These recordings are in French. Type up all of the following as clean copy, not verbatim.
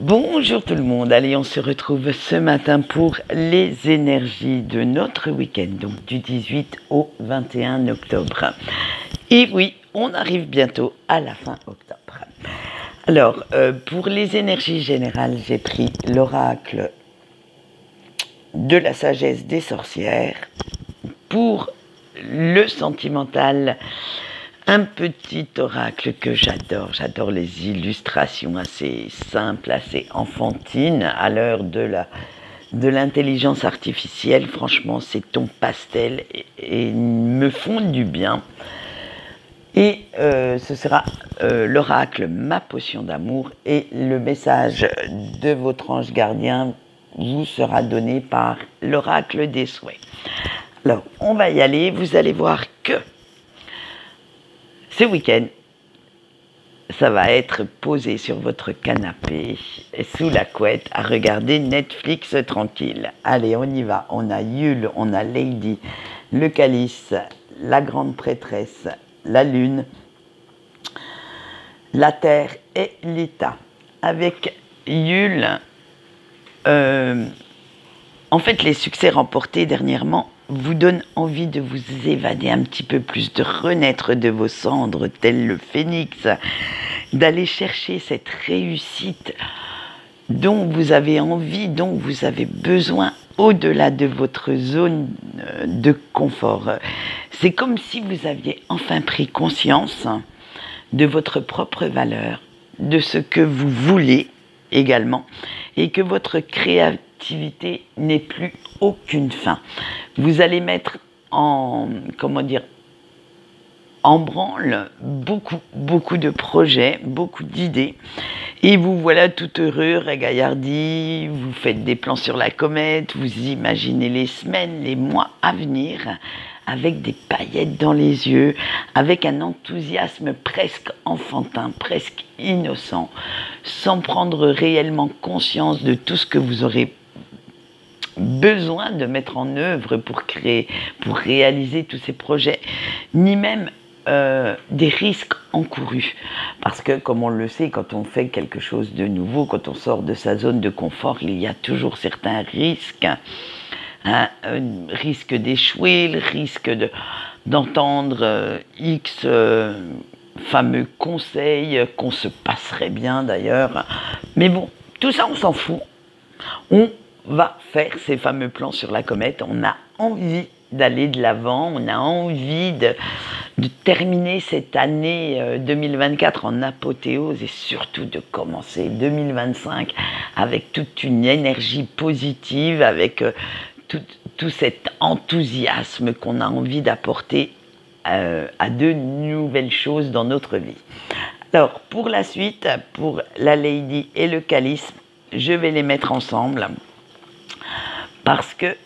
Bonjour tout le monde, allez on se retrouve ce matin pour les énergies de notre week-end, donc du 18 au 21 octobre. Et oui, on arrive bientôt à la fin octobre. Alors, pour les énergies générales, j'ai pris l'oracle de la sagesse des sorcières. Pour le sentimental, un petit oracle que j'adore. J'adore les illustrations assez simples, assez enfantines à l'heure de l'intelligence artificielle. Franchement, ces tons pastels et me font du bien. Et ce sera l'oracle Ma potion d'amour, et le message de votre ange gardien vous sera donné par l'oracle des souhaits. Alors, on va y aller. Vous allez voir que ce week-end, ça va être posé sur votre canapé, sous la couette, à regarder Netflix tranquille. Allez, on y va. On a Yule, on a Lady, le calice, la grande prêtresse, la lune, la terre et l'état. Avec Yule, en fait, les succès remportés dernièrement vous donnent envie de vous évader un petit peu plus, de renaître de vos cendres, tel le phénix, d'aller chercher cette réussite dont vous avez envie, dont vous avez besoin, au-delà de votre zone de confort. C'est comme si vous aviez enfin pris conscience de votre propre valeur, de ce que vous voulez également, et que votre créativité n'est plus aucune fin. Vous allez mettre en branle beaucoup de projets, beaucoup d'idées, et vous voilà tout heureux, régaillardi, vous faites des plans sur la comète, vous imaginez les semaines, les mois à venir, avec des paillettes dans les yeux, avec un enthousiasme presque enfantin, presque innocent, sans prendre réellement conscience de tout ce que vous aurez besoin de mettre en œuvre pour réaliser tous ces projets, ni même des risques encourus. Parce que, comme on le sait, quand on fait quelque chose de nouveau, quand on sort de sa zone de confort, il y a toujours certains risques. Le risque d'échouer, le risque d'entendre X fameux conseils qu'on se passerait bien d'ailleurs. Mais bon, tout ça on s'en fout. On va faire ces fameux plans sur la comète. On a envie d'aller de l'avant, on a envie de terminer cette année 2024 en apothéose, et surtout de commencer 2025 avec toute une énergie positive, avec tout cet enthousiasme qu'on a envie d'apporter à de nouvelles choses dans notre vie. Alors, pour la suite, pour la Lady et le calice, je vais les mettre ensemble parce que,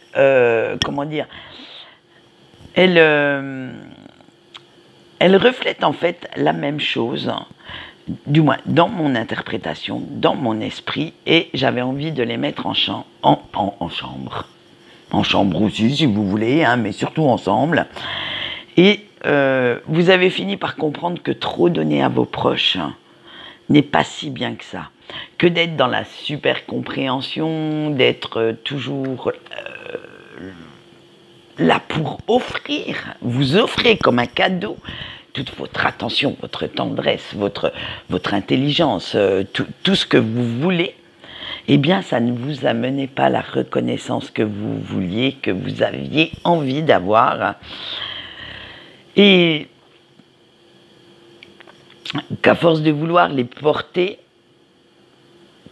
elle reflète en fait la même chose, du moins dans mon interprétation, dans mon esprit, et j'avais envie de les mettre en chambre. En chambre aussi, si vous voulez, hein, mais surtout ensemble. Et vous avez fini par comprendre que trop donner à vos proches n'est pas si bien que ça. Que d'être dans la super compréhension, d'être toujours là pour offrir. Vous offrez comme un cadeau toute votre attention, votre tendresse, votre intelligence, tout ce que vous voulez. Eh bien, ça ne vous amenait pas la reconnaissance que vous vouliez, que vous aviez envie d'avoir. Et qu'à force de vouloir les porter,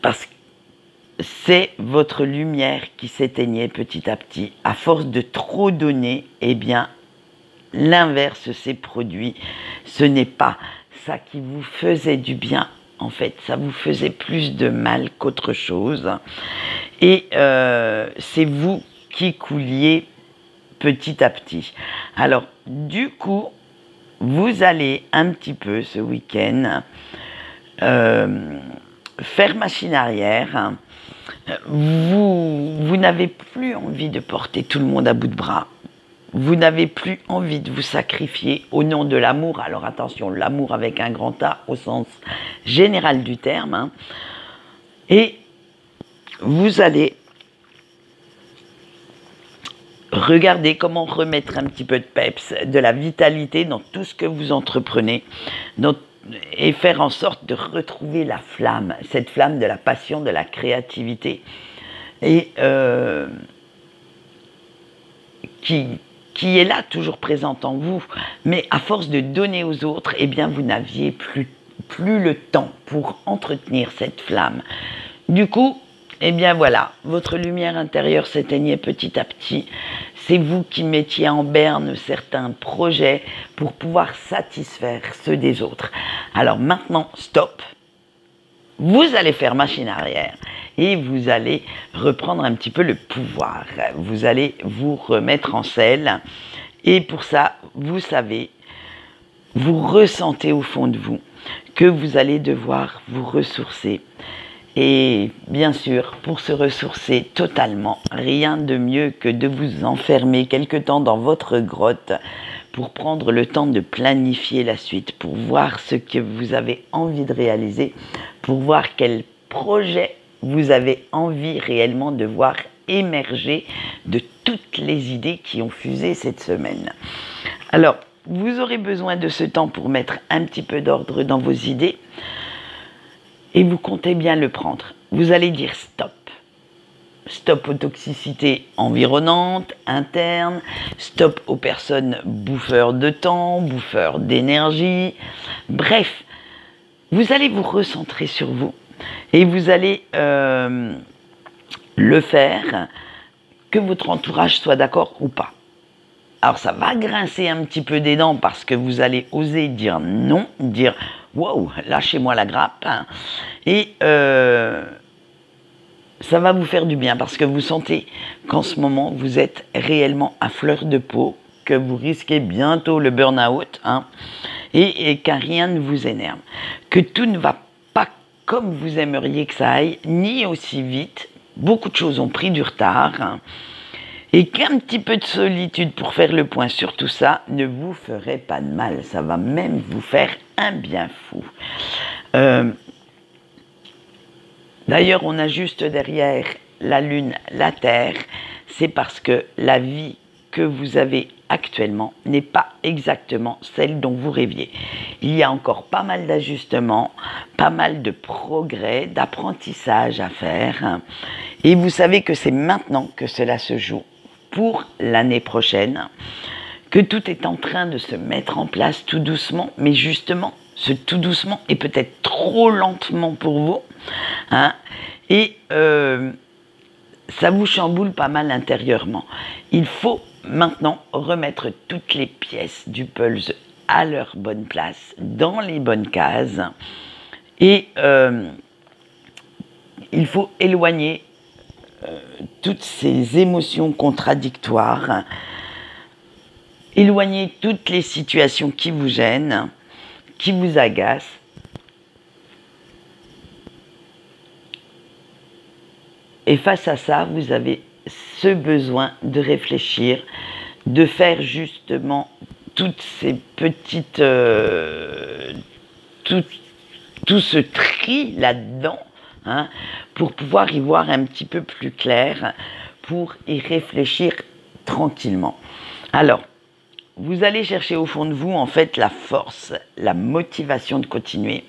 parce que c'est votre lumière qui s'éteignait petit à petit, à force de trop donner, eh bien, l'inverse s'est produit. Ce n'est pas ça qui vous faisait du bien. En fait, ça vous faisait plus de mal qu'autre chose. Et c'est vous qui couliez petit à petit. Alors, du coup, vous allez un petit peu ce week-end faire machine arrière. Vous n'avez plus envie de porter tout le monde à bout de bras. Vous n'avez plus envie de vous sacrifier au nom de l'amour. Alors attention, l'amour avec un grand A au sens général du terme. Et vous allez regarder comment remettre un petit peu de peps, de la vitalité dans tout ce que vous entreprenez, et faire en sorte de retrouver la flamme, cette flamme de la passion, de la créativité, et qui est là, toujours présente en vous, mais à force de donner aux autres, eh bien vous n'aviez plus le temps pour entretenir cette flamme. Du coup, eh bien voilà, votre lumière intérieure s'éteignait petit à petit. C'est vous qui mettiez en berne certains projets pour pouvoir satisfaire ceux des autres. Alors maintenant, stop. Vous allez faire machine arrière et vous allez reprendre un petit peu le pouvoir. Vous allez vous remettre en selle et pour ça, vous savez, vous ressentez au fond de vous que vous allez devoir vous ressourcer. Et bien sûr, pour se ressourcer totalement, rien de mieux que de vous enfermer quelque temps dans votre grotte pour prendre le temps de planifier la suite, pour voir ce que vous avez envie de réaliser, pour voir quel projet vous avez envie réellement de voir émerger de toutes les idées qui ont fusé cette semaine. Alors, vous aurez besoin de ce temps pour mettre un petit peu d'ordre dans vos idées et vous comptez bien le prendre. Vous allez dire stop. Stop aux toxicités environnantes, internes, stop aux personnes bouffeurs de temps, bouffeurs d'énergie. Bref, vous allez vous recentrer sur vous et vous allez le faire, que votre entourage soit d'accord ou pas. Alors ça va grincer un petit peu des dents parce que vous allez oser dire non, dire « wow, lâchez-moi la grappe ». Et ça va vous faire du bien parce que vous sentez qu'en ce moment, vous êtes réellement à fleur de peau, que vous risquez bientôt le burn-out, et qu'un rien ne vous énerve. Que tout ne va pas comme vous aimeriez que ça aille, ni aussi vite. Beaucoup de choses ont pris du retard. Et qu'un petit peu de solitude pour faire le point sur tout ça ne vous ferait pas de mal. Ça va même vous faire un bien fou. D'ailleurs, on a juste derrière la Lune, la Terre. C'est parce que la vie que vous avez actuellement n'est pas exactement celle dont vous rêviez. Il y a encore pas mal d'ajustements, pas mal de progrès, d'apprentissage à faire. Et vous savez que c'est maintenant que cela se joue pour l'année prochaine, que tout est en train de se mettre en place tout doucement, mais justement, ce tout doucement est peut-être trop lentement pour vous, et ça vous chamboule pas mal intérieurement. Il faut maintenant remettre toutes les pièces du puzzle à leur bonne place, dans les bonnes cases, et il faut éloigner toutes ces émotions contradictoires, éloigner toutes les situations qui vous gênent, qui vous agacent. Et face à ça, vous avez ce besoin de réfléchir, de faire justement toutes ces petites... tout ce tri là-dedans, pour pouvoir y voir un petit peu plus clair, pour y réfléchir tranquillement. Alors, vous allez chercher au fond de vous, en fait, la force, la motivation de continuer.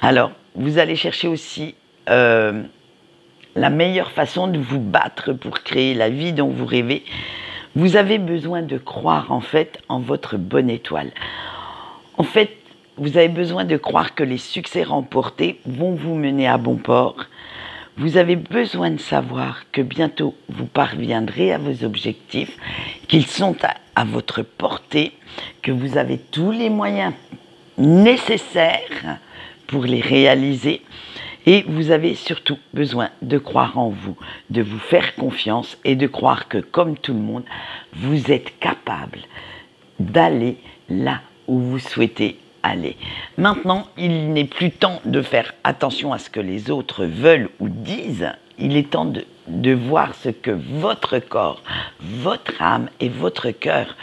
Alors, vous allez chercher aussi la meilleure façon de vous battre pour créer la vie dont vous rêvez. Vous avez besoin de croire, en fait, en votre bonne étoile. En fait, vous avez besoin de croire que les succès remportés vont vous mener à bon port. Vous avez besoin de savoir que bientôt vous parviendrez à vos objectifs, qu'ils sont à votre portée, que vous avez tous les moyens nécessaires pour les réaliser. Et vous avez surtout besoin de croire en vous, de vous faire confiance et de croire que, comme tout le monde, vous êtes capable d'aller là où vous souhaitez aller. Maintenant, il n'est plus temps de faire attention à ce que les autres veulent ou disent. Il est temps de voir ce que votre corps, votre âme et votre cœur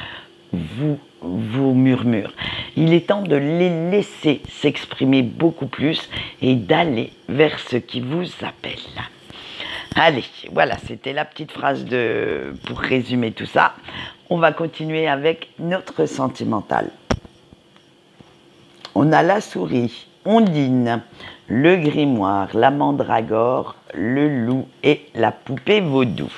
vos murmures. Il est temps de les laisser s'exprimer beaucoup plus et d'aller vers ce qui vous appelle. Allez, voilà, c'était la petite phrase pour résumer tout ça. On va continuer avec notre sentimental. On a la souris, Ondine, le grimoire, la mandragore, le loup et la poupée vaudou.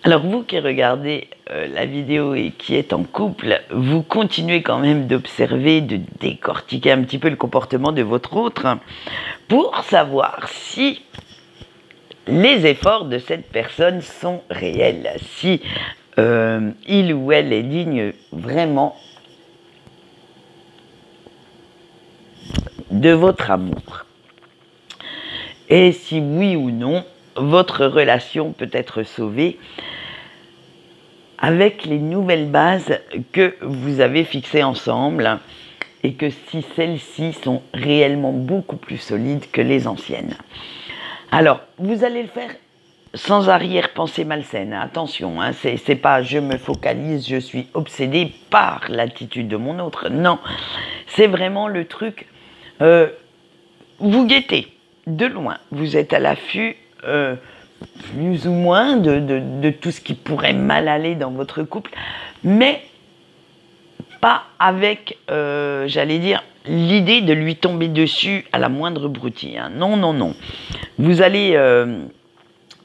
Alors vous qui regardez la vidéo et qui êtes en couple, vous continuez quand même d'observer, de décortiquer un petit peu le comportement de votre autre pour savoir si les efforts de cette personne sont réels, si il ou elle est digne vraiment de votre amour. Et si oui ou non, votre relation peut être sauvée avec les nouvelles bases que vous avez fixées ensemble et que si celles-ci sont réellement beaucoup plus solides que les anciennes. Alors, vous allez le faire sans arrière-pensée malsaine, attention, hein, c'est pas je me focalise, je suis obsédé par l'attitude de mon autre, non, c'est vraiment le truc, vous guettez de loin, vous êtes à l'affût plus ou moins de tout ce qui pourrait mal aller dans votre couple, mais pas avec, j'allais dire, l'idée de lui tomber dessus à la moindre broutille, hein. Non, non, non, vous allez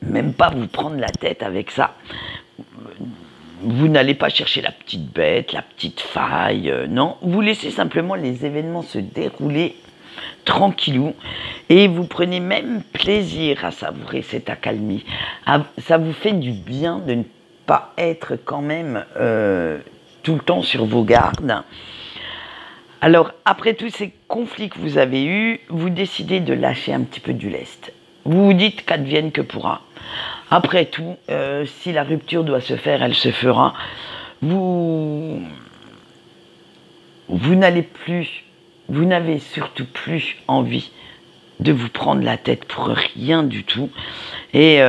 même pas vous prendre la tête avec ça. Vous n'allez pas chercher la petite bête, la petite faille, non. Vous laissez simplement les événements se dérouler tranquillou et vous prenez même plaisir à savourer cette accalmie. Ça vous fait du bien de ne pas être quand même tout le temps sur vos gardes. Alors, après tous ces conflits que vous avez eus, vous décidez de lâcher un petit peu du lest. Vous vous dites qu'advienne que pourra. Après tout, si la rupture doit se faire, elle se fera. Vous n'avez surtout plus envie de vous prendre la tête pour rien du tout. Et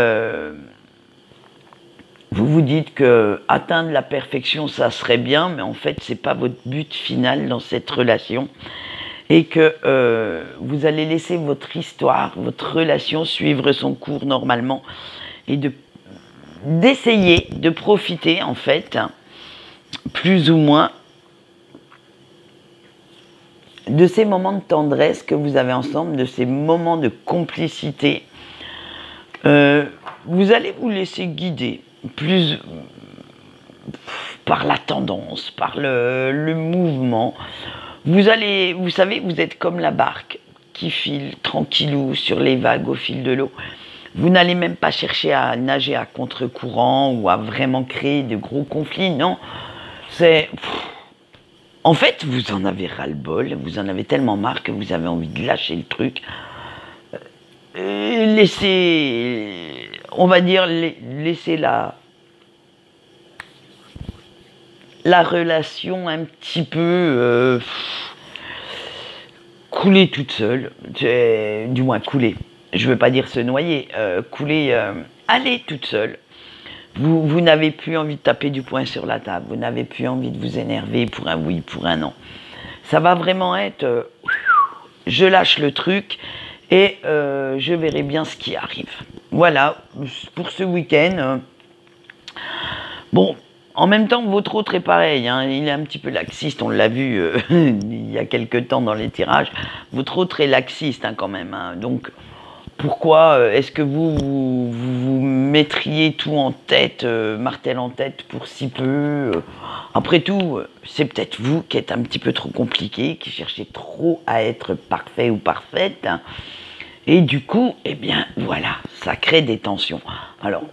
vous vous dites que atteindre la perfection, ça serait bien, mais en fait, c'est pas votre but final dans cette relation. Et que vous allez laisser votre histoire, votre relation suivre son cours normalement et d'essayer de profiter en fait, plus ou moins, de ces moments de tendresse que vous avez ensemble, de ces moments de complicité. Vous allez vous laisser guider plus par la tendance, par le mouvement. Vous savez, vous êtes comme la barque qui file tranquillou sur les vagues au fil de l'eau. Vous n'allez même pas chercher à nager à contre-courant ou à vraiment créer de gros conflits, non. En fait, vous en avez ras-le-bol, vous en avez tellement marre que vous avez envie de lâcher le truc. Laissez la relation un petit peu couler toute seule, du moins couler. Je ne veux pas dire se noyer, couler, aller toute seule. Vous n'avez plus envie de taper du poing sur la table, vous n'avez plus envie de vous énerver pour un oui, pour un non. Ça va vraiment être, je lâche le truc et je verrai bien ce qui arrive. Voilà, pour ce week-end. Bon, en même temps, votre autre est pareil, hein, il est un petit peu laxiste, on l'a vu il y a quelques temps dans les tirages. Votre autre est laxiste hein, quand même, hein, donc... Pourquoi est-ce que vous mettriez tout en tête, martel en tête pour si peu Après tout, c'est peut-être vous qui êtes un petit peu trop compliqué, qui cherchez trop à être parfait ou parfaite. Et du coup, eh bien, voilà, ça crée des tensions. Alors,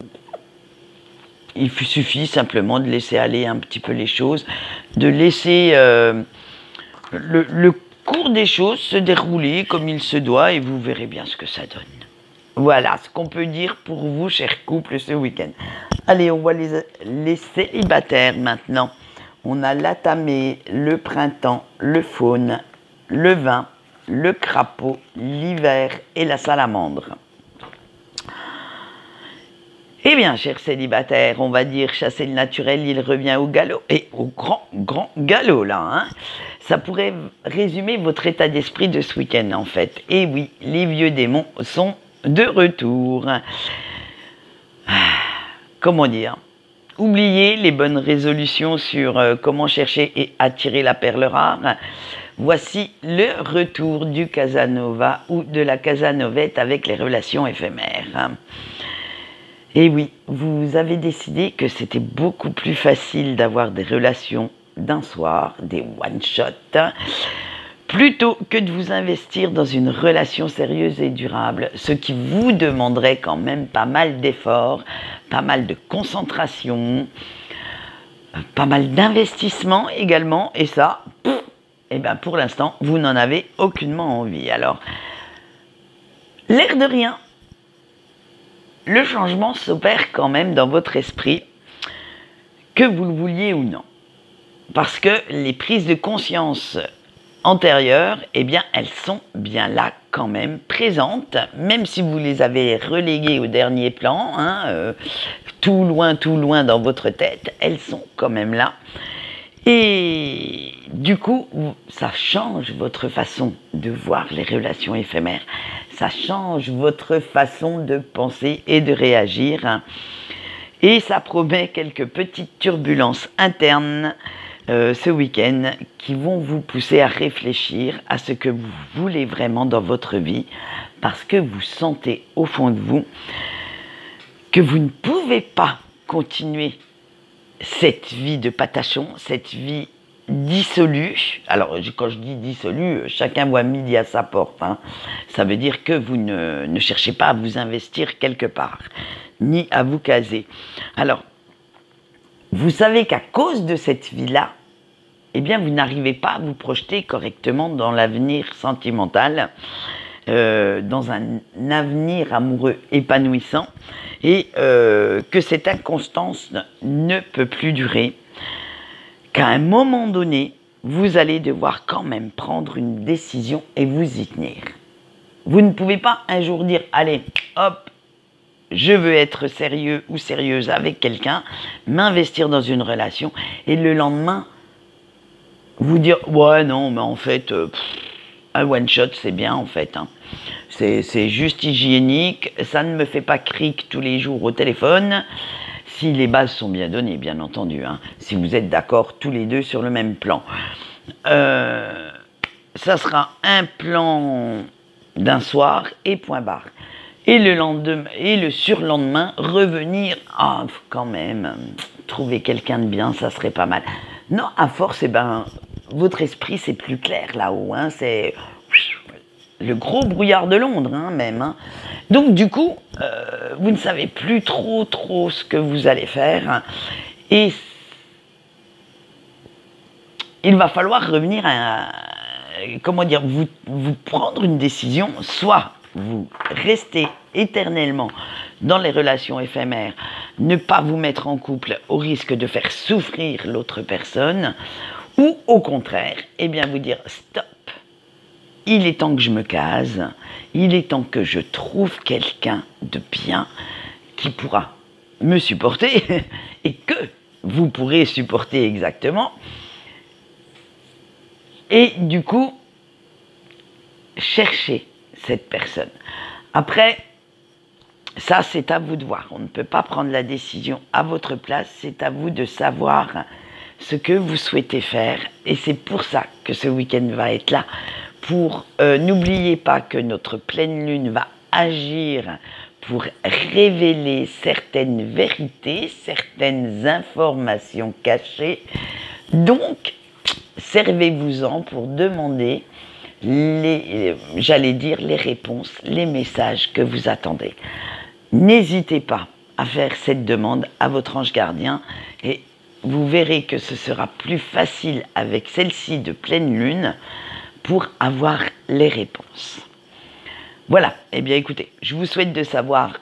il suffit simplement de laisser aller un petit peu les choses, de laisser le cours des choses se dérouler comme il se doit et vous verrez bien ce que ça donne. Voilà ce qu'on peut dire pour vous, chers couples, ce week-end. Allez, on voit les célibataires maintenant. On a l'atamé, le printemps, le faune, le vin, le crapaud, l'hiver et la salamandre. Eh bien, cher célibataire, on va dire chasser le naturel, il revient au galop. Et au grand, grand galop, là. Hein. Ça pourrait résumer votre état d'esprit de ce week-end, en fait. Et oui, les vieux démons sont de retour. Comment dire? Oubliez les bonnes résolutions sur comment chercher et attirer la perle rare. Voici le retour du Casanova ou de la Casanovette avec les relations éphémères. Et oui, vous avez décidé que c'était beaucoup plus facile d'avoir des relations d'un soir, des one-shots, plutôt que de vous investir dans une relation sérieuse et durable, ce qui vous demanderait quand même pas mal d'efforts, pas mal de concentration, pas mal d'investissement également, et ça, eh ben pour l'instant, vous n'en avez aucunement envie. Alors, l'air de rien, le changement s'opère quand même dans votre esprit, que vous le vouliez ou non. Parce que les prises de conscience antérieures, eh bien, elles sont bien là quand même, présentes, même si vous les avez reléguées au dernier plan, hein, tout loin dans votre tête, elles sont quand même là. Et du coup, ça change votre façon de voir les relations éphémères. Ça change votre façon de penser et de réagir. Et ça promet quelques petites turbulences internes ce week-end qui vont vous pousser à réfléchir à ce que vous voulez vraiment dans votre vie parce que vous sentez au fond de vous que vous ne pouvez pas continuer cette vie de patachon, cette vie dissolue. Alors, quand je dis dissolue, chacun voit midi à sa porte. Hein. Ça veut dire que vous ne cherchez pas à vous investir quelque part, ni à vous caser. Alors, vous savez qu'à cause de cette vie-là, eh bien, vous n'arrivez pas à vous projeter correctement dans l'avenir sentimental, dans un avenir amoureux épanouissant, et que cette inconstance ne peut plus durer, qu'à un moment donné, vous allez devoir quand même prendre une décision et vous y tenir. Vous ne pouvez pas un jour dire « Allez, hop, je veux être sérieux ou sérieuse avec quelqu'un, m'investir dans une relation, et le lendemain, vous dire « Ouais, non, mais en fait, un one-shot, c'est bien en fait. Hein. C'est juste hygiénique, ça ne me fait pas cric tous les jours au téléphone. » Si les bases sont bien données, bien entendu, hein, si vous êtes d'accord tous les deux sur le même plan. Ça sera un plan d'un soir et point barre. Et le lendemain, et le surlendemain, revenir, ah, quand même, trouver quelqu'un de bien, ça serait pas mal. Non, à force, eh ben, votre esprit, c'est plus clair là-haut, hein, c'est le gros brouillard de Londres, hein, même. Hein. Donc, du coup, vous ne savez plus trop ce que vous allez faire. Hein, et il va falloir revenir à, comment dire, vous prendre une décision, soit vous restez éternellement dans les relations éphémères, ne pas vous mettre en couple au risque de faire souffrir l'autre personne, ou au contraire, eh bien vous dire stop, il est temps que je me case, il est temps que je trouve quelqu'un de bien qui pourra me supporter et que vous pourrez supporter exactement. Et du coup, cherchez cette personne. Après, ça c'est à vous de voir. On ne peut pas prendre la décision à votre place. C'est à vous de savoir ce que vous souhaitez faire. Et c'est pour ça que ce week-end va être là. N'oubliez pas que notre pleine lune va agir pour révéler certaines vérités, certaines informations cachées. Donc, servez-vous-en pour demander j'allais dire les réponses, les messages que vous attendez. N'hésitez pas à faire cette demande à votre ange gardien et vous verrez que ce sera plus facile avec celle-ci de pleine lune pour avoir les réponses. Voilà, eh bien écoutez, je vous souhaite de savoir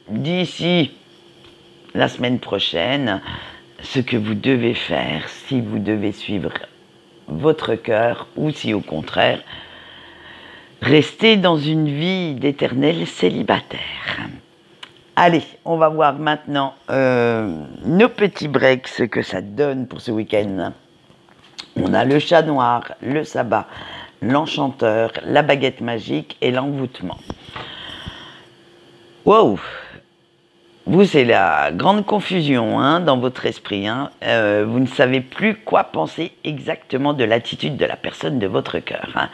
d'ici la semaine prochaine ce que vous devez faire, si vous devez suivre votre cœur ou si au contraire, restez dans une vie d'éternel célibataire. Allez, on va voir maintenant nos petits breaks, ce que ça donne pour ce week-end. On a le chat noir, le sabbat, l'enchanteur, la baguette magique et l'envoûtement. Wow! Vous, c'est la grande confusion hein, dans votre esprit. Hein. Vous ne savez plus quoi penser exactement de l'attitude de la personne de votre cœur. Hein.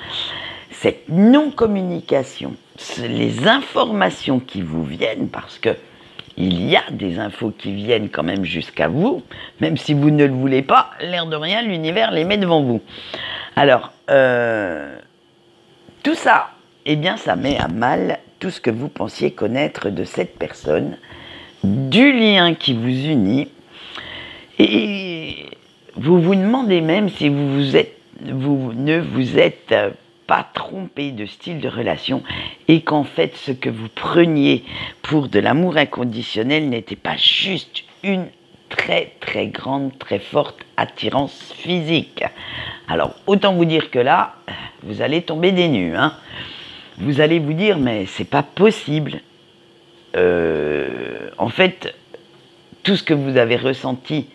Cette non-communication, les informations qui vous viennent, parce que il y a des infos qui viennent quand même jusqu'à vous, même si vous ne le voulez pas, l'air de rien, l'univers les met devant vous. Alors, tout ça, eh bien, ça met à mal tout ce que vous pensiez connaître de cette personne, du lien qui vous unit, et vous vous demandez même si vous ne vous êtes pas trompé de style de relation et qu'en fait ce que vous preniez pour de l'amour inconditionnel n'était pas juste une très très grande, très forte attirance physique. Alors autant vous dire que là, vous allez tomber des nues. Hein. Vous allez vous dire mais c'est pas possible. En fait, tout ce que vous avez ressenti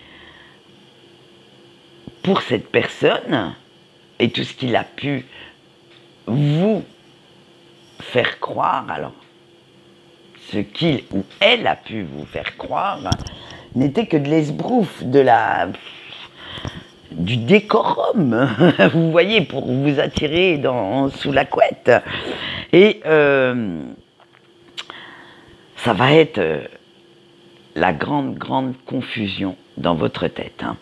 pour cette personne et tout ce qu'il a pu vous faire croire, alors ce qu'il ou elle a pu vous faire croire n'était que de l'esbrouf, du décorum, vous voyez, pour vous attirer sous la couette. Et ça va être la grande confusion dans votre tête. Hein.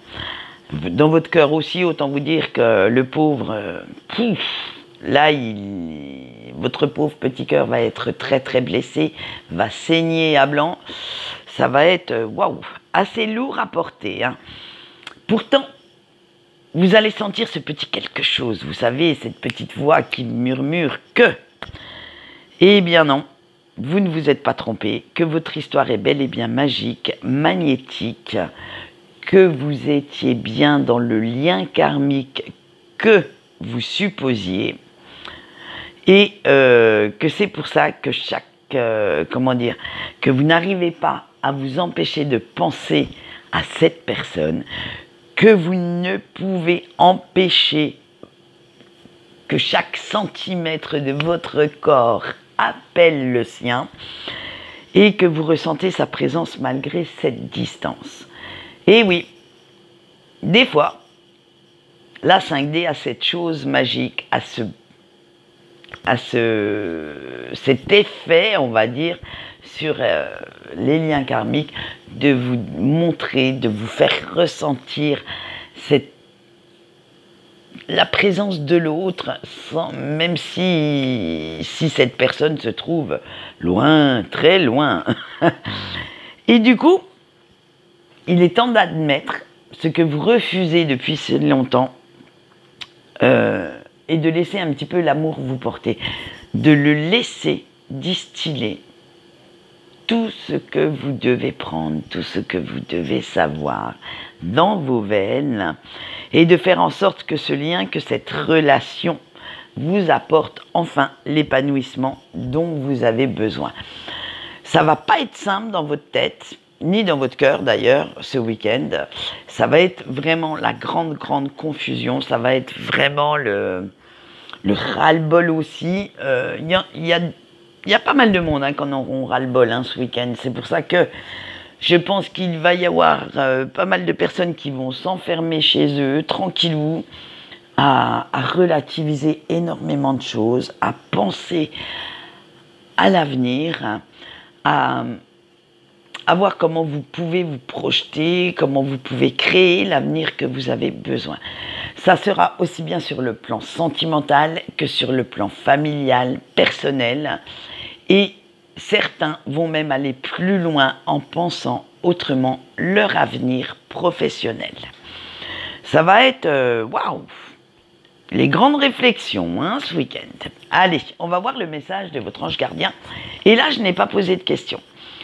Dans votre cœur aussi, autant vous dire que le pauvre, là, votre pauvre petit cœur va être très très blessé, va saigner à blanc. Ça va être, waouh, assez lourd à porter. Hein. Pourtant, vous allez sentir ce petit quelque chose, vous savez, cette petite voix qui murmure que, eh bien non, vous ne vous êtes pas trompé, que votre histoire est bel et bien magique, magnétique, que vous étiez bien dans le lien karmique que vous supposiez, et que c'est pour ça que que vous n'arrivez pas à vous empêcher de penser à cette personne, que vous ne pouvez empêcher que chaque centimètre de votre corps appelle le sien et que vous ressentez sa présence malgré cette distance. Et oui, des fois, la 5D a cette chose magique, cet effet, on va dire, sur les liens karmiques, de vous montrer, de vous faire ressentir la présence de l'autre, même si cette personne se trouve loin, très loin. Et du coup, il est temps d'admettre ce que vous refusez depuis si longtemps et de laisser un petit peu l'amour vous porter, de le laisser distiller tout ce que vous devez prendre, tout ce que vous devez savoir dans vos veines et de faire en sorte que ce lien, que cette relation vous apporte enfin l'épanouissement dont vous avez besoin. Ça va pas être simple dans votre tête, ni dans votre cœur d'ailleurs, ce week-end. Ça va être vraiment la grande confusion, ça va être vraiment le ras-le-bol aussi. Il y a pas mal de monde qui en auront ras-le-bol ce week-end. C'est pour ça que je pense qu'il va y avoir pas mal de personnes qui vont s'enfermer chez eux, tranquillou, à relativiser énormément de choses, à penser à l'avenir, à voir comment vous pouvez vous projeter, comment vous pouvez créer l'avenir que vous avez besoin. Ça sera aussi bien sur le plan sentimental que sur le plan familial, personnel. Et certains vont même aller plus loin en pensant autrement leur avenir professionnel. Ça va être, waouh, les grandes réflexions ce week-end. Allez, on va voir le message de votre ange gardien. Et là, je n'ai pas posé de questions.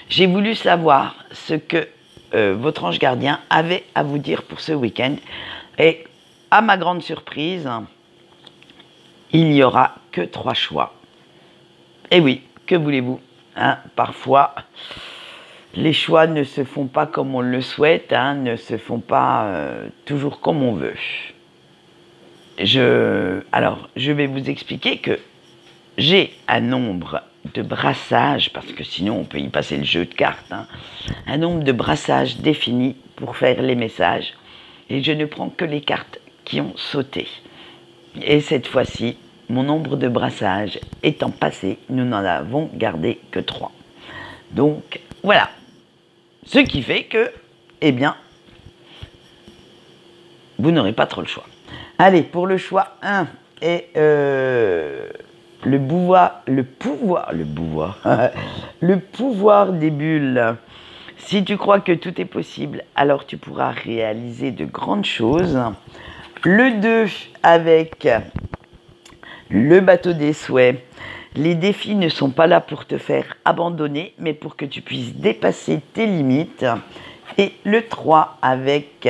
J'ai voulu savoir ce que votre ange gardien avait à vous dire pour ce week-end. Et à ma grande surprise, il n'y aura que 3 choix. Et oui, que voulez-vous, parfois, les choix ne se font pas comme on le souhaite, hein, ne se font pas toujours comme on veut. Alors, je vais vous expliquer que j'ai un nombre de brassages, parce que sinon on peut y passer le jeu de cartes, hein, un nombre de brassages défini pour faire les messages, et je ne prends que les cartes qui ont sauté. Et cette fois-ci, mon nombre de brassages étant passé, nous n'en avons gardé que 3. Donc, voilà. Ce qui fait que, eh bien, vous n'aurez pas trop le choix. Allez, pour le choix 1, et le pouvoir des bulles. Si tu crois que tout est possible, alors tu pourras réaliser de grandes choses. Le 2, avec le bateau des souhaits. Les défis ne sont pas là pour te faire abandonner, mais pour que tu puisses dépasser tes limites. Et le 3, avec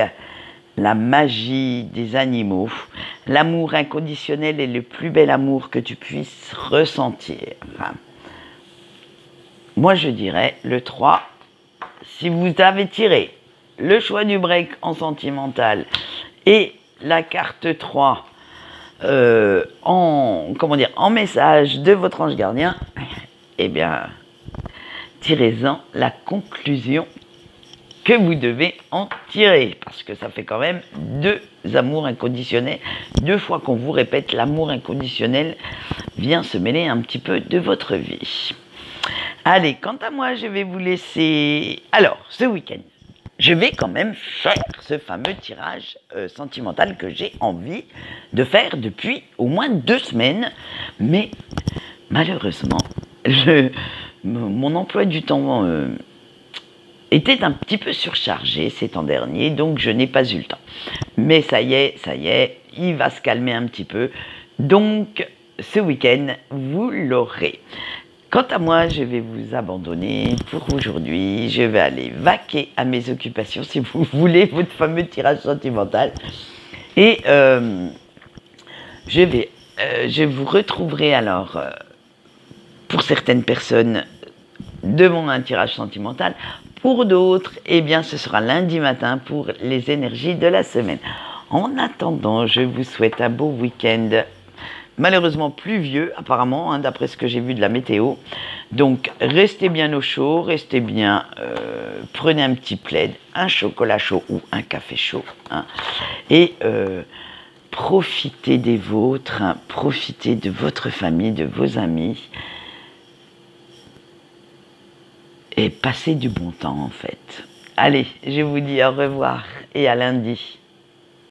la magie des animaux. L'amour inconditionnel est le plus bel amour que tu puisses ressentir. Moi, je dirais le 3. Si vous avez tiré le choix du break en sentimental et la carte 3 en message de votre ange gardien, eh bien, tirez-en la conclusion que vous devez en tirer, parce que ça fait quand même 2 amours inconditionnels. 2 fois qu'on vous répète, l'amour inconditionnel vient se mêler un petit peu de votre vie. Allez, quant à moi, je vais vous laisser... Alors, ce week-end, je vais quand même faire ce fameux tirage sentimental que j'ai envie de faire depuis au moins 2 semaines. Mais malheureusement, mon emploi du temps était un petit peu surchargé ces temps derniers, donc je n'ai pas eu le temps. Mais ça y est, il va se calmer un petit peu. Donc, ce week-end, vous l'aurez. Quant à moi, je vais vous abandonner pour aujourd'hui. Je vais aller vaquer à mes occupations, si vous voulez, votre fameux tirage sentimental. Et je vous retrouverai alors, pour certaines personnes, devant un tirage sentimental. Pour d'autres, eh bien, ce sera lundi matin pour les énergies de la semaine. En attendant, je vous souhaite un beau week-end. Malheureusement pluvieux, apparemment, hein, d'après ce que j'ai vu de la météo. Donc, restez bien au chaud, restez bien, prenez un petit plaid, un chocolat chaud ou un café chaud. Hein, et profitez des vôtres, hein, profitez de votre famille, de vos amis. Et passez du bon temps, en fait. Allez, je vous dis au revoir et à lundi.